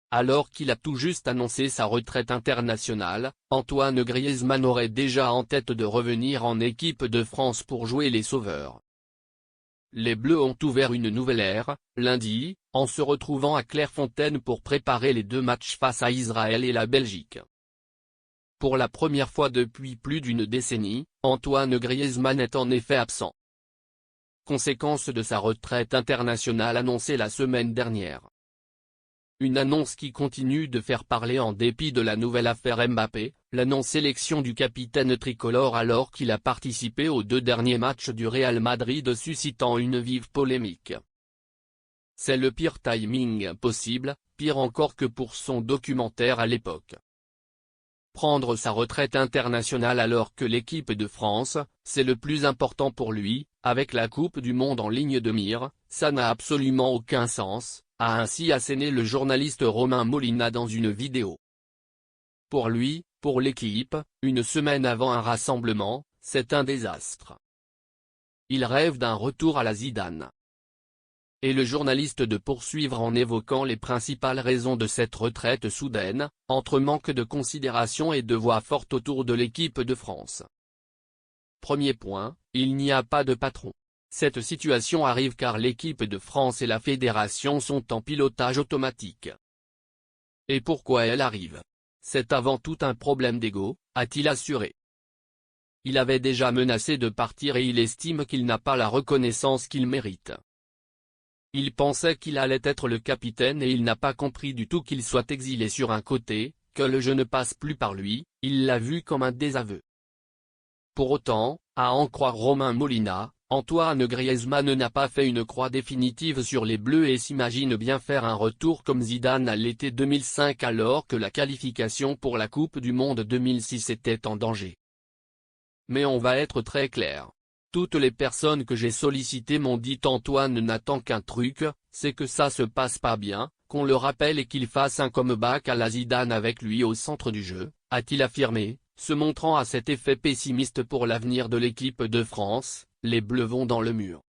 Alors qu'il a tout juste annoncé sa retraite internationale, Antoine Griezmann aurait déjà en tête de revenir en équipe de France pour jouer les sauveurs. Les Bleus ont ouvert une nouvelle ère, lundi, en se retrouvant à Clairefontaine pour préparer les 2 matchs face à Israël et la Belgique. Pour la première fois depuis plus d'une décennie, Antoine Griezmann est en effet absent. Conséquence de sa retraite internationale annoncée la semaine dernière. Une annonce qui continue de faire parler en dépit de la nouvelle affaire Mbappé, la non-sélection du capitaine tricolore alors qu'il a participé aux 2 derniers matchs du Real Madrid suscitant une vive polémique. C'est le pire timing possible, pire encore que pour son documentaire à l'époque. Prendre sa retraite internationale alors que l'équipe de France, c'est le plus important pour lui, avec la Coupe du Monde en ligne de mire, ça n'a absolument aucun sens, a ainsi asséné le journaliste Romain Molina dans une vidéo. Pour lui, pour l'équipe, une semaine avant un rassemblement, c'est un désastre. Il rêve d'un retour à la Zidane. Et le journaliste de poursuivre en évoquant les principales raisons de cette retraite soudaine, entre manque de considération et de voix fortes autour de l'équipe de France. Premier point, il n'y a pas de patron. Cette situation arrive car l'équipe de France et la fédération sont en pilotage automatique. Et pourquoi elle arrive? C'est avant tout un problème d'ego, a-t-il assuré. Il avait déjà menacé de partir et il estime qu'il n'a pas la reconnaissance qu'il mérite. Il pensait qu'il allait être le capitaine et il n'a pas compris du tout qu'il soit exilé sur un côté, que le jeu ne passe plus par lui, il l'a vu comme un désaveu. Pour autant, à en croire Romain Molina, Antoine Griezmann n'a pas fait une croix définitive sur les Bleus et s'imagine bien faire un retour comme Zidane à l'été 2005 alors que la qualification pour la Coupe du Monde 2006 était en danger. Mais on va être très clair. Toutes les personnes que j'ai sollicitées m'ont dit Antoine n'attend qu'un truc, c'est que ça se passe pas bien, qu'on le rappelle et qu'il fasse un comeback à la Zidane avec lui au centre du jeu, a-t-il affirmé, se montrant à cet effet pessimiste pour l'avenir de l'équipe de France. Les Bleus vont dans le mur.